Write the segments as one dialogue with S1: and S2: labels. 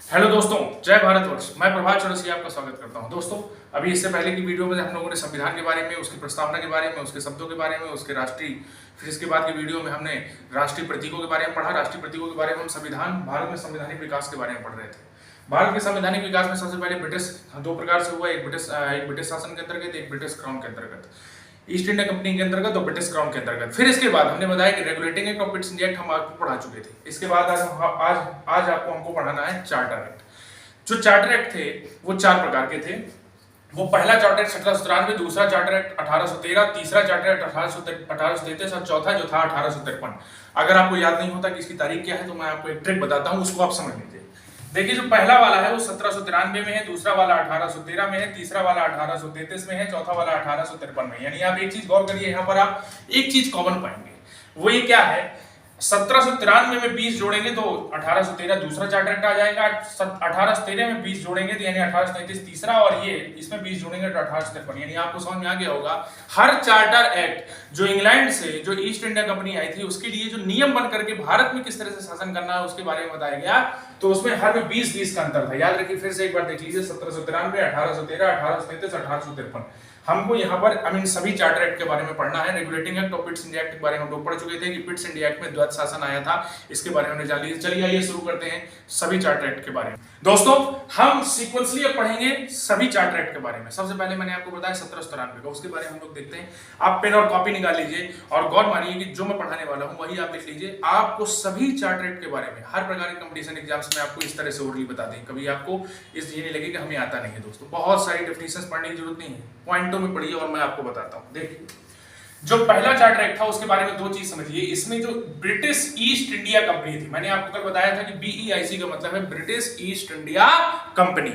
S1: Hello दोस्तों, जय भारतवर्ष। मैं प्रभात चौरसिया आपका स्वागत करता हूं। दोस्तों, अभी इससे पहले की वीडियो में हम लोगों ने संविधान के बारे में, उसकी प्रस्तावना के बारे में, उसके शब्दों के बारे में, उसके राष्ट्रीय, फिर इसके बाद की वीडियो में हमने राष्ट्रीय प्रतीकों के बारे में पढ़ा। राष्ट्रीय प्रतीकों के बारे में हम संविधान, भारत में संवैधानिक विकास के बारे में पढ़ रहे थे। भारत के संवैधानिक विकास में सबसे पहले ब्रिटिश दो प्रकार से हुआ, एक ब्रिटिश शासन के अंतर्गत, एक ब्रिटिश क्राउन के अंतर्गत, ईस्ट इंडिया कंपनी के अंतर्गत और ब्रिटिश क्राउन के अंतर्गत। फिर इसके बाद हमने बताया कि रेगुलेटिंग एक्ट और पिट्स इंडिया एक्ट हम आपको पढ़ा चुके थे। इसके बाद आज आपको हमको पढ़ाना है चार्टर एक्ट। जो चार्टर एक्ट थे वो चार प्रकार के थे। वो पहला चार्टर एक्ट 1793, दूसरा चार्टर एक्ट 1813, तीसरा चार्टर एक्ट 1833 और चौथा जो था 1853। अगर आपको याद नहीं होता कि इसकी तारीख क्या है तो मैं आपको एक ट्रिक बताता हूं, उसको आप समझ लीजिए। देखिए, जो पहला वाला है वो 1793 में है, दूसरा वाला 1813 में है, तीसरा वाला 1833 में है, चौथा वाला 1853 में। यानी आप एक चीज गौर करिए, यहाँ पर आप एक चीज कॉमन पाएंगे। वो ये क्या है, 1793 में 20 जोड़ेंगे तो 1813 दूसरा चार्टर एक्ट आ जाएगा, 1813 में 20 जोड़ेंगे तो यानी 1833 तीसरा, और ये इसमें 20 जोड़ेंगे तो 1853। यानी आपको समझ में आ गया होगा, हर चार्टर एक्ट जो इंग्लैंड से, जो ईस्ट इंडिया कंपनी आई थी, उसके लिए जो नियम बन करके भारत में किस तरह से शासन करना है उसके बारे में बताया गया। तो उसमें हर में 20-20 का अंतर था। याद रखिए, फिर से एक बार देख लीजिए, 1793, 1813, 1833, 1853। हमको यहाँ पर सभी चार्टर एक्ट के बारे में पढ़ना है। रेगुलेटिंग एक्ट और पिट्स इंडिया एक्ट के बारे में हम लोग पढ़ चुके थे कि पिट्स इंडिया एक्ट में द्वैत शासन आया था, इसके बारे में जान लीजिए। चलिए आइए शुरू करते हैं सभी चार्टर एक्ट के बारे में। दोस्तों, हम सीक्वेंसली अब पढ़ेंगे सभी चार्टर एक्ट के बारे में। सबसे पहले मैंने आपको बताया 1793 का, उसके बारे में हम लोग देखते हैं। आप पेन और कॉपी निकाल लीजिए और गौर मानिए कि जो मैं पढ़ाने वाला हूं वही आप लिख लीजिए। आपको सभी चार्टर एक्ट के बारे में हर प्रकार के कंपटीशन एग्जाम्स में आपको इस तरह से ओरली बता दें, कभी आपको इस ये नहीं लगे कि हमें आता नहीं है। दोस्तों, बहुत सारी डेफिनेशंस पढ़ने की जरूरत नहीं है, पॉइंटों में पढ़िए और मैं आपको बताता हूं। देखिए, जो पहला चार्टर एक्ट था उसके बारे में दो चीज समझिए। इसमें जो ब्रिटिश ईस्ट इंडिया कंपनी थी, मैंने आपको कल बताया था कि BEIC का मतलब है ब्रिटिश ईस्ट इंडिया कंपनी।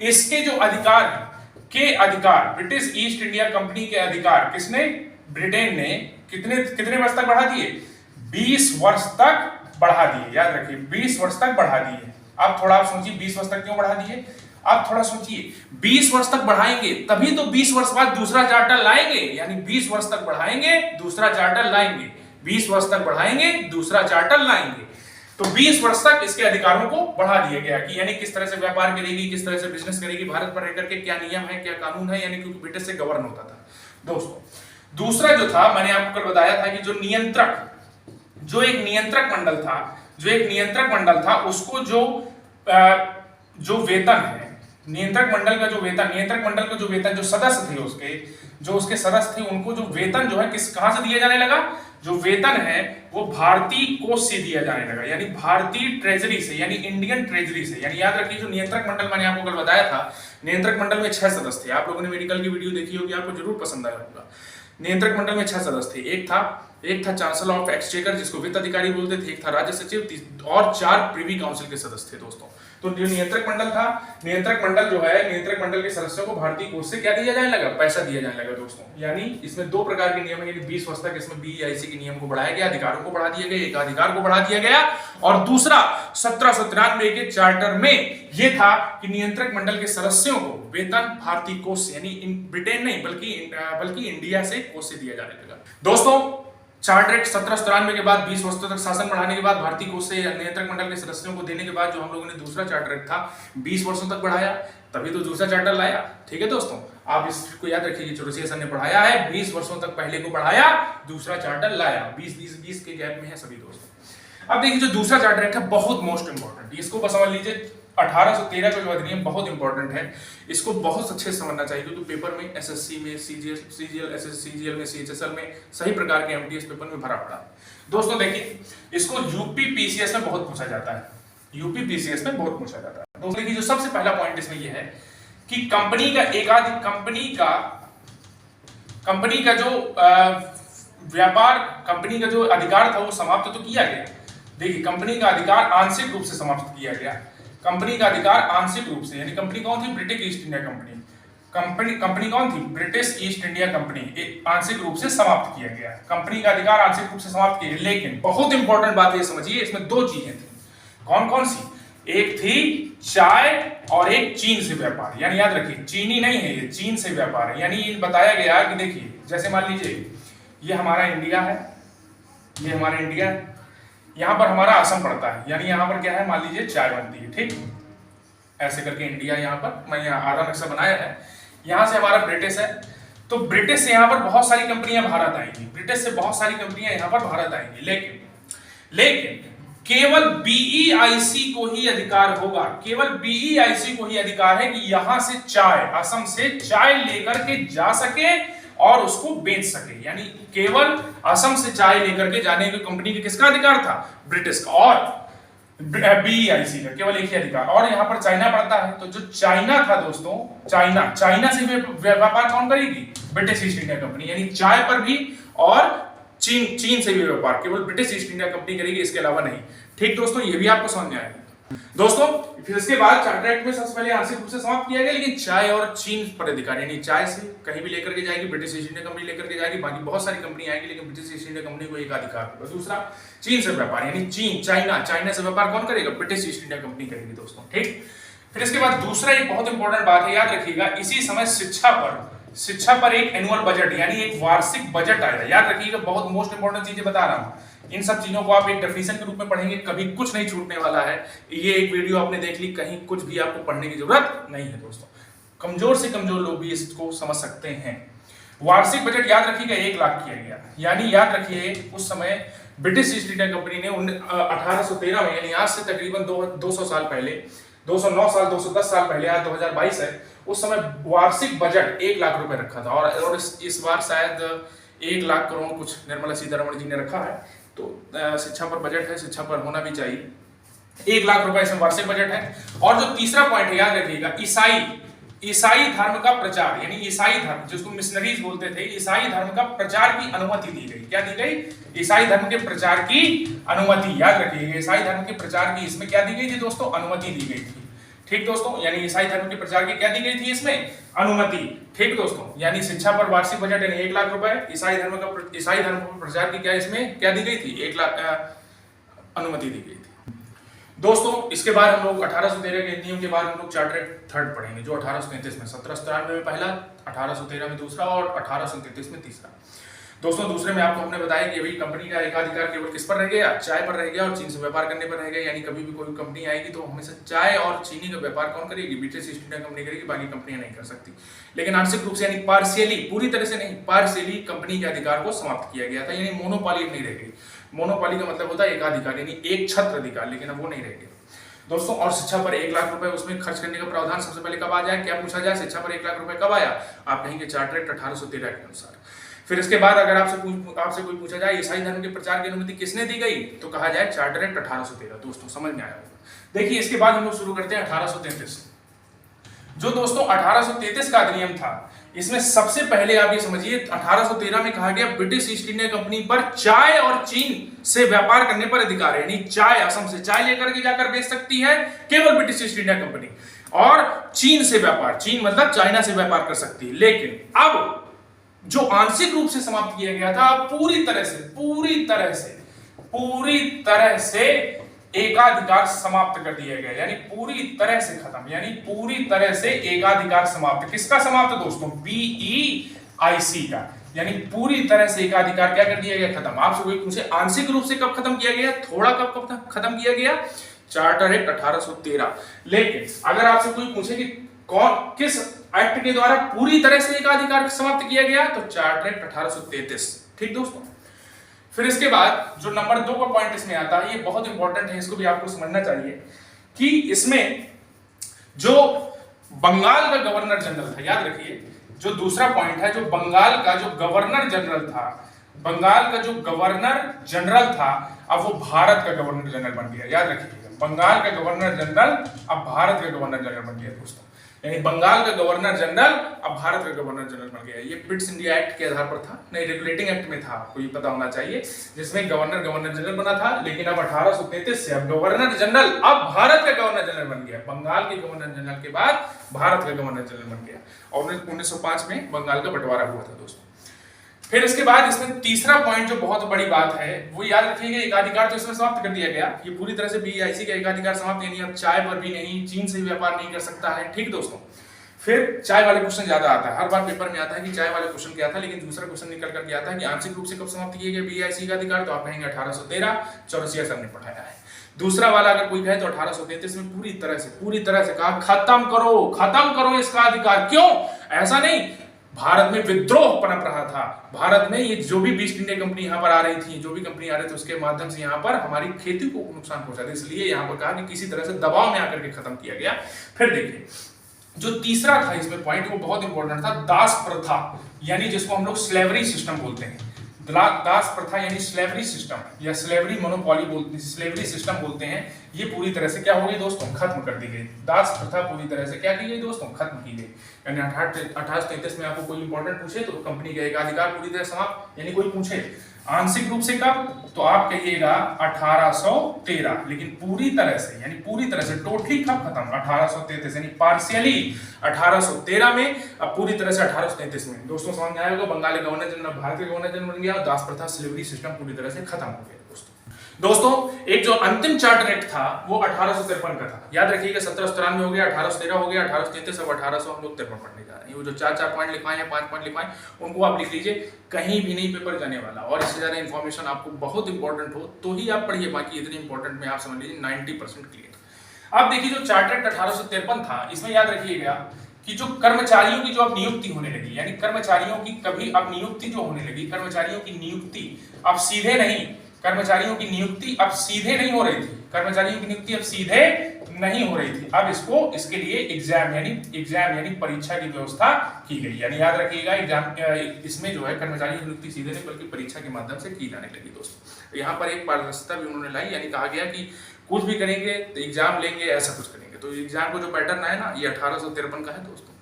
S1: इसके जो अधिकार ब्रिटिश ईस्ट इंडिया कंपनी के अधिकार किसने, ब्रिटेन ने कितने वर्ष तक बढ़ा दिए, 20 वर्ष तक बढ़ा दिए। याद रखिए, 20 वर्ष तक बढ़ा दिए। अब थोड़ा आप सोचिए 20 वर्ष तक क्यों बढ़ा दिए। आप थोड़ा सोचिए, 20 वर्ष तक बढ़ाएंगे तभी तो 20 वर्ष बाद दूसरा चार्टर लाएंगे। यानी 20 वर्ष तक बढ़ाएंगे, दूसरा चार्टर लाएंगे, 20 वर्ष तक बढ़ाएंगे, दूसरा चार्टर लाएंगे। तो 20 वर्ष तक इसके अधिकारों को बढ़ा दिया गया कि यानी किस तरह से व्यापार करेगी, किस तरह से बिजनेस करेगी, भारत पर रहकर के क्या नियम है, क्या कानून है, यानी क्योंकि ब्रिटिश से गवर्न होता था। दोस्तों, दूसरा जो था, मैंने आपको कल बताया था कि जो एक नियंत्रक मंडल था, उसको जो वेतन है, नियंत्रक मंडल का जो वेतन जो सदस्य थे उसके सदस्य थे, उनको जो वेतन जो है कहां से दिया जाने लगा, जो वेतन है वो भारतीय कोष से दिया जाने लगा, यानी भारतीय ट्रेजरी से, यानी इंडियन ट्रेजरी से। यानी याद रखिए, जो नियंत्रक मंडल मैंने आपको कल बताया था, नियंत्रक मंडल में 6 सदस्य थे। आप लोगों ने मेडिकल की वीडियो देखी होगी, आपको जरूर पसंद आया होगा। नियंत्रक मंडल में 6 सदस्य थे। एक था चांसलर ऑफ एक्सचेकर, जिसको वित्त अधिकारी बोलते थे, एक था राज्य सचिव और 4 प्रिवी काउंसिल के सदस्य थे। दोस्तों, तो जो नियंत्रक मंडल था, नियंत्रक मंडल के सदस्यों को भारतीय कोष से क्या दिया जाने लगा, पैसा दिया जाने लगा। दोस्तों, यानी इसमें दो प्रकार के नियम है। 20 वर्ष तक इसमें BEIC के नियम को बढ़ाया गया, अधिकारों को बढ़ा दिया गया, एक अधिकार को बढ़ा दिया गया, और दूसरा 1793 के चार्टर में यह था कि नियंत्रक मंडल के सदस्यों को वेतन भारतीय कोष से, यानी ब्रिटेन नहीं बल्कि इंडिया से कोष से दिया जाने लगा। दोस्तों, चार्टर एक्ट 1793 के बाद 20 वर्षों तक शासन बढ़ाने के बाद भारतीय कोष से नियंत्रक मंडल के सदस्यों को देने के बाद जो हम लोगों ने दूसरा चार्टर एक्ट था 20 वर्षों तक बढ़ाया, तभी तो दूसरा चार्टर लाया। ठीक है दोस्तों, आप इसको याद रखिए कि चौरसिया सर ने पढ़ाया है, 20 वर्षों तक पहले को बढ़ाया, दूसरा चार्टर लाया। 20 के गैप में है सभी दोस्तों। अब देखिए, जो दूसरा चार्टर एक्ट है बहुत मोस्ट इंपॉर्टेंट, इसको बस समझ लीजिए। 1813 का जो अधिनियम बहुत इंपॉर्टेंट है, इसको बहुत अच्छे से समझना चाहिए, क्योंकि पेपर में SSC में, CGL में, CHSL में, सही प्रकार के MTS पेपर में भरा पड़ा है। दोस्तों देखिए, इसको UPPCS में बहुत पूछा जाता है, दोस्तों देखिए, जो सबसे पहला पॉइंट इसमें यह है कि कंपनी का जो अधिकार था वो समाप्त तो किया गया। देखिए, कंपनी का अधिकार आंशिक रूप से समाप्त किया गया। कंपनी का अधिकार आंशिक रूप से, यानी कंपनी कौन थी, British east India company. Company कौन थी, ब्रिटिश ईस्ट इंडिया कंपनी, आंशिक रूप से समाप्त किया गया। कंपनी का अधिकार आंशिक रूप से समाप्त किया, लेकिन बहुत इंपॉर्टेंट बात ये समझिए, इसमें दो चीजें थी। कौन कौन सी, एक थी चाय और एक चीन से व्यापार। यानी याद रखिए, चीनी नहीं है ये, चीन से व्यापार है। यानी बताया गया कि देखिए, जैसे मान लीजिए ये हमारा इंडिया है, यहाँ पर हमारा असम पड़ता है, यानी यहाँ पर क्या है, मान लीजिए चाय बनती है, ठीक। ऐसे करके इंडिया यहाँ पर मैं यहाँ आधा नक्शा बनाया है। यहाँ से हमारा ब्रिटिश है, तो ब्रिटिश से यहाँ पर बहुत सारी कंपनियां भारत आएंगी, ब्रिटिश से बहुत सारी कंपनियां यहाँ पर भारत आएंगी, लेकिन केवल बीईआईसी को ही अधिकार होगा, केवल बीईआईसी को ही अधिकार है कि यहां से चाय, असम से चाय लेकर के जा सके और उसको बेच सके। यानी केवल असम से चाय लेकर के जाने की कंपनी के किसका अधिकार था? ब्रिटिश का, और बीईआईसी का केवल एक ही अधिकार। और यहां पर चाइना पड़ता है, तो जो चाइना था दोस्तों, चाइना से व्यापार कौन करेगी? British east India company. यानी चाय पर भी और चीन से भी व्यापार केवल ब्रिटिश ईस्ट इंडिया कंपनी करेगी, इसके अलावा नहीं। ठीक दोस्तों, ये भी आपको समझ में आएगा। दोस्तों फिर इसके बाद चार्टर एक्ट में सबसे पहले आंशिक रूप से समाप्त किया गया, लेकिन चाय और चीन पर अधिकार, यानी चाय से कहीं भी लेकर के जाएगी ब्रिटिश ईस्ट इंडिया कंपनी लेकर के जाएगी, बाकी बहुत सारी कंपनी आएगी, लेकिन ब्रिटिश ईस्ट इंडिया कंपनी को एक अधिकार होगा। दूसरा, चीन से व्यापार, यानी चाइना से व्यापार कौन करेगा? ब्रिटिश ईस्ट इंडिया कंपनी करेगी दोस्तों। ठीक, फिर इसके बाद दूसरा एक बहुत इंपॉर्टेंट बात है, याद रखिएगा, इसी समय शिक्षा पर एक एनुअल बजट यानी एक वार्षिक बजट आएगा। याद रखिएगा, बहुत मोस्ट इंपॉर्टेंट चीजें बता रहा हूं, इन सब चीजों को आप एक डेफिनेशन के रूप में पढ़ेंगे, कभी कुछ नहीं छूटने वाला है। ये एक वीडियो आपने देख ली, कहीं कुछ भी आपको पढ़ने की जरूरत नहीं है दोस्तों। कमजोर से कमजोर लोग भी इसको समझ सकते हैं। वार्षिक बजट याद रखिएगा 1 लाख किया गया, यानी याद रखिए उस समय ब्रिटिश ईस्ट इंडिया कंपनी ने 1813 में, यानी आज से तकरीबन 200 साल पहले, 209 साल 210 साल पहले, आज 2022 है, उस समय वार्षिक बजट 1 लाख रुपए रखा था। और इस बार शायद 1 लाख करोड़ कुछ निर्मला सीतारमण जी ने रखा है। तो शिक्षा पर बजट है, शिक्षा पर होना भी चाहिए। 1 लाख रुपए इसमें वार्षिक बजट है। और जो तीसरा पॉइंट है, याद रखिएगा, ईसाई धर्म का प्रचार, यानी ईसाई धर्म जिसको मिशनरीज बोलते थे, ईसाई धर्म का प्रचार की अनुमति दी गई। क्या दी गई? ईसाई धर्म के प्रचार की अनुमति। याद रखिएगा, ईसाई धर्म के प्रचार की इसमें क्या दी गई थी दोस्तों? अनुमति दी गई थी। ठीक दोस्तों, यानी ईसाई धर्म के प्रचार की क्या दी गई थी इसमें? अनुमति। ठीक दोस्तों, यानी शिक्षा पर वार्षिक बजट यानी 1 लाख रुपए, ईसाई धर्म पर प्रचार की क्या इसमें क्या दी गई थी? 1 लाख अनुमति दी गई थी दोस्तों। इसके बाद हम लोग 1813 के नियम के बाद हम लोग चार्टर एक्ट थर्ड पढ़ेंगे, जो 1833 में, 1793 में पहला, 1813 में दूसरा और 1833 में तीसरा। दोस्तों दूसरे में आपको हमने बताया कि अभी कंपनी का एकाधिकार केवल किस पर रह गया? चाय पर रह गया और चीन से व्यापार करने पर रह गया। यानी कभी भी कोई कंपनी आएगी तो हमेशा चाय और चीनी का व्यापार कौन करेगी? ब्रिटिश ईस्ट इंडिया कंपनी करेगी, बाकी कंपनियां नहीं कर सकती। लेकिन आंशिक रूप से यानी पार्शियली, पूरी तरह से नहीं, पार्शियली कंपनी के अधिकार को समाप्त किया गया था, यानी मोनोपॉली नहीं रह गई। मोनोपॉली का मतलब होता है एकाधिकार, यानी एक छत्र अधिकार, लेकिन अब वो नहीं रह गया दोस्तों। और शिक्षा पर 1 लाख रुपए उसमें खर्च करने का प्रावधान सबसे पहले कब आ जाए? क्या पूछा जाए? शिक्षा पर 1 लाख रुपए कब आया? आप कहेंगे चार्टर एक्ट 1813 के अनुसार। फिर इसके बाद अगर आपसे कोई पूछा जाए ईसाई धर्म के प्रचार की अनुमति किसने दी गई, तो कहा जाए चार्टर एक्ट 1813। दोस्तों समझ में आया होगा। देखिए इसके बाद हम लोग शुरू करते हैं 1833। जो दोस्तों 1833 का अधिनियम था, इसमें सबसे पहले आप ये समझिए 1813 में कहा गया ब्रिटिश ईस्ट इंडिया कंपनी पर चाय और चीन से व्यापार करने पर अधिकार है। यानी चाय, असम से चाय लेकर के जाकर बेच सकती है केवल ब्रिटिश ईस्ट इंडिया कंपनी, और चीन से व्यापार, चीन मतलब चाइना से व्यापार कर सकती है। लेकिन अब जो आंशिक रूप से समाप्त किया गया था, पूरी तरह से एकाधिकार समाप्त कर दिया गया, यानी पूरी तरह से खत्म, यानी पूरी तरह से एकाधिकार समाप्त। किसका समाप्त दोस्तों? बीईआईसी का, यानी पूरी तरह से एकाधिकार क्या कर दिया गया? खत्म। आपसे कोई पूछे आंशिक रूप से कब खत्म किया गया, थोड़ा कब खत्म किया गया? Charter act 1813। लेकिन अगर आपसे कोई पूछे कि किस एक्ट के द्वारा पूरी तरह से एकाधिकार समाप्त किया गया, तो चार्टर एक्ट 1833। ठीक दोस्तों, फिर इसके बाद जो नंबर 2 का पॉइंट इसमें आता है, ये बहुत इंपॉर्टेंट है, इसको भी आपको समझना चाहिए कि इसमें जो बंगाल का गवर्नर जनरल था, याद रखिए जो दूसरा पॉइंट है, जो बंगाल का जो गवर्नर जनरल था, बंगाल का जो गवर्नर जनरल था, अब वो भारत का गवर्नर जनरल बन गया। याद रखिएगा, बंगाल का गवर्नर जनरल अब भारत का गवर्नर जनरल बन गया दोस्तों। यानी बंगाल का गवर्नर जनरल अब भारत का गवर्नर जनरल बन गया। ये पिट्स इंडिया एक्ट के आधार पर था, नहीं रेगुलेटिंग एक्ट में था, आपको ये पता होना चाहिए, जिसमें गवर्नर जनरल बना था। लेकिन अब 1833 से अब गवर्नर जनरल अब भारत का गवर्नर जनरल बन गया। बंगाल के गवर्नर जनरल के बाद भारत का गवर्नर जनरल बन गया, और 1905 में बंगाल का बंटवारा हुआ था दोस्तों। फिर इसके बाद इसमें तीसरा पॉइंट जो बहुत बड़ी बात है, वो याद रखिएगा, एकाधिकार तो इसमें समाप्त कर दिया गया, ये पूरी तरह से बीईआईसी का एकाधिकार समाप्त, यानी अब चाय पर भी नहीं, चीन से भी व्यापार नहीं कर सकता है। ठीक दोस्तों, फिर चाय वाले क्वेश्चन ज्यादा आता है, हर बार पेपर में आता है कि चाय वाले क्वेश्चन क्या था, लेकिन दूसरा क्वेश्चन निकल कर के आता है कि आंशिक रूप से कब समाप्त किया गया बीईआईसी का अधिकार, तो आप कहेंगे 1813, चौरसिया सर ने पढ़ाया है। दूसरा वाला अगर कोई कहे तो 1833 में पूरी तरह से कहा खत्म करो इसका अधिकार। क्यों? ऐसा नहीं, भारत में विद्रोह पनप रहा था। भारत में ये जो भी ईस्ट इंडिया कंपनी यहाँ पर आ रही थी, जो भी कंपनी आ रही थी, उसके माध्यम से यहाँ पर हमारी खेती को नुकसान पहुंचा था। इसलिए यहाँ पर कहा कि किसी तरह से दबाव में आकर के खत्म किया गया। फिर देखिए जो तीसरा था इसमें पॉइंट, वो बहुत इंपॉर्टेंट था, दास प्रथा, यानी जिसको हम लोग स्लेवरी सिस्टम बोलते हैं। दास प्रथा यानी स्लेवरी सिस्टम या स्लेवरी मोनोपोली बोलते हैं, स्लेवरी सिस्टम बोलते हैं। ये पूरी तरह से क्या हो गई दोस्तों? खत्म कर दी गई। दास प्रथा पूरी तरह से क्या की गई दोस्तों? खत्म की गई। यानी 1833 में आपको कोई इंपॉर्टेंट पूछे तो कंपनी का अधिकार पूरी तरह समाप्त, यानी कोई पूछे आंशिक रूप से कब, तो आप कहिएगा 1813, लेकिन पूरी तरह से यानी पूरी तरह से टोटली कब खत्म? 1833, यानी पार्शियली 1813 में, अब पूरी तरह से 1833 में। दोस्तों समझ में आया होगा, बंगाली गवर्नर जनरल भारत के गवर्नर जनरल बन गया और दास प्रथा स्लेवरी सिस्टम पूरी तरह से खत्म हो गया। दोस्तों एक जो अंतिम चार्टर एक्ट था वो 1853 का था। याद रखिएगा 1793 हो गया, 1813 हो गया, 1833, अब 1800 हम लोग 53 पढ़ने जा रहे हैं। वो जो 4 पॉइंट लिखवाए हैं, 5 पॉइंट लिखवाए, उनको आप लिख लीजिए, कहीं भी नहीं पेपर जाने वाला। और इससे ज्यादा इंफॉर्मेशन आपको बहुत इंपॉर्टेंट हो तो ही आप पढ़िए, बाकी इतनी इंपॉर्टेंट में आप समझ लीजिए 90% क्लियर। अब देखिए जो चार्टर एक्ट 1853 था, इसमें याद रखिएगा कि जो कर्मचारियों की जो अब नियुक्ति होने लगी, यानी कर्मचारियों की कभी अब नियुक्ति जो होने लगी, कर्मचारियों की नियुक्ति अब सीधे नहीं, कर्मचारियों की नियुक्ति अब सीधे नहीं हो रही थी, कर्मचारियों की नियुक्ति अब सीधे नहीं हो रही थी। अब इसके लिए एग्जाम यानी परीक्षा की व्यवस्था की गई। यानी याद रखिएगा एग्जाम इसमें जो है कर्मचारियों की नियुक्ति सीधे नहीं बल्कि परीक्षा के माध्यम से की जाने लगी। दोस्तों यहाँ पर एक पारदर्शिता भी उन्होंने लाई, यानी कहा गया कि कुछ भी करेंगे तो एग्जाम लेंगे, ऐसा कुछ करेंगे। तो एग्जाम को जो पैटर्न है ना, ये 1853 का है दोस्तों।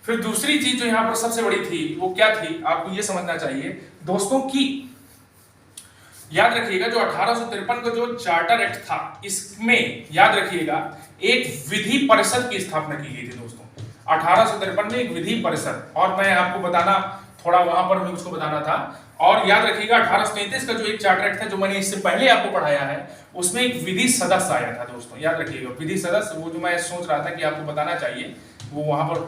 S1: फिर दूसरी चीज जो यहाँ पर सबसे बड़ी थी वो क्या थी, आपको ये समझना चाहिए दोस्तों की याद रखिएगा जो 1853 का जो चार्टर एक्ट था, इसमें याद रखिएगा एक विधि परिषद की स्थापना की गई थी दोस्तों। 1853 में एक विधि परिषद, और मैं आपको बताना थोड़ा वहां पर भी उसको बताना था। और याद रखिएगा 1833 का जो एक चार्टर एक्ट था, जो मैंने इससे पहले आपको पढ़ाया है, उसमें एक विधि सदस्य आया था दोस्तों। याद रखिएगा विधि सदस्य, वो जो मैं सोच रहा था कि आपको बताना चाहिए, वो वहां पर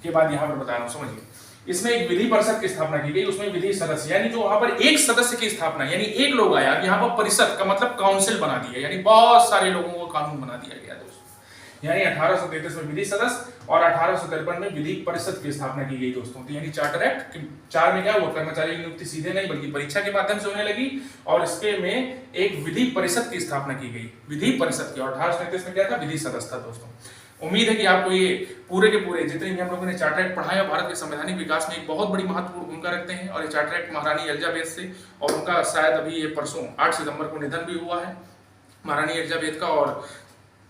S1: के बाद यहाँ पर बता रहा हूँ, समझिए। इसमें एक विधि परिषद की स्थापना की गई, उसमें विधि सदस्य यानी जो वहां पर एक सदस्य की स्थापना, यानी एक लोग आया, यहाँ पर परिषद का मतलब काउंसिल बना दिया, यानी बहुत सारे लोगों को कानून बना दिया गया दोस्तों। यानी 1833 में विधि सदस्य और 1853 में विधि परिषद की स्थापना की गई दोस्तों। तो यानी चार्टर एक्ट 4 में क्या हुआ, कर्मचारी की नियुक्ति सीधे नहीं बल्कि परीक्षा के माध्यम से होने लगी, और इसके में एक विधि परिषद की स्थापना की गई, विधि परिषद की। और 1833 में क्या था, विधि सदस्य था दोस्तों। उम्मीद है कि आपको ये पूरे के पूरे जितने भी हम लोगों ने चार्टर एक्ट पढ़ाया, भारत के संवैधानिक विकास में एक बहुत बड़ी महत्वपूर्ण भूमिका रखते हैं। और ये चार्टर एक्ट महारानी एलिजाबेथ से, और उनका शायद अभी ये परसों 8 सितंबर को निधन भी हुआ है महारानी एलिजाबेथ का। और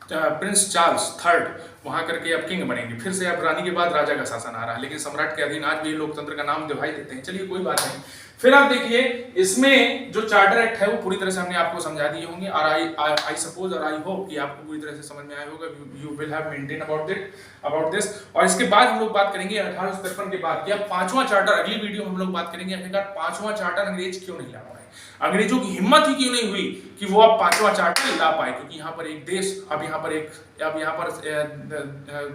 S1: प्रिंस चार्ल्स थर्ड वहां करके अब किंग बनेंगे, फिर से अब रानी के बाद राजा का शासन आ रहा है, लेकिन सम्राट के अधीन आज भी लोकतंत्र का नाम दिखाई देते हैं। चलिए कोई बात नहीं। फिर आप देखिए इसमें जो चार्टर एक्ट है वो पूरी तरह से हमने आपको समझा दिए होंगे, और आई सपोज और आई होप कि आपको पूरी तरह से समझ में आया होगा। You will have maintain about this. और इसके बाद हम लोग बात करेंगे 1853 के बाद क्या पांचवा चार्टर, अगली वीडियो हम लोग बात करेंगे आखिरकार पांचवा चार्टर अंग्रेज क्यों नहीं ला पाए, अंग्रेजों की हिम्मत ही क्यों नहीं हुई कि वो अब पांचवा चार्टर ला पाए। क्योंकि यहाँ पर एक देश अब यहाँ पर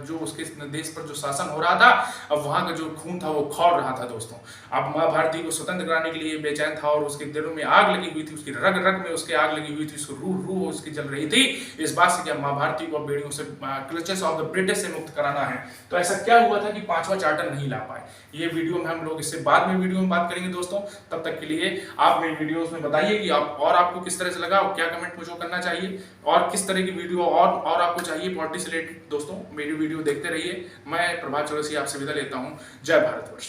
S1: जो उसके देश पर जो शासन हो रहा था, अब वहां का जो खून था वो खौल रहा था दोस्तों। अब माँ भारती को स्वतंत्र कराने के लिए बेचैन था, और उसके दिलों में आग लगी हुई थी, उसकी रग में उसके आग लगी हुई थी, उसको रूह उसकी जल रही थी इस बात से कि माँ भारती को बेड़ियों से क्लचेस ऑफ द ब्रिटिश से मुक्त कराना है। तो ऐसा क्या हुआ था कि पांचवा चार्टर नहीं ला पाए। ये वीडियो में हम लोग इससे बाद में वीडियो में बात करेंगे दोस्तों। तब तक के लिए आप मेरी वीडियोस में बताइए कि आपको किस तरह से लगा, और क्या कमेंट मुझे करना चाहिए, और किस तरह की वीडियो और आपको चाहिए पॉलिटिक्स रिलेटेड। दोस्तों मेरी वीडियो देखते रहिए। मैं प्रभात चौरसिया आपसे विदा लेता हूँ। जय भारतवर्ष।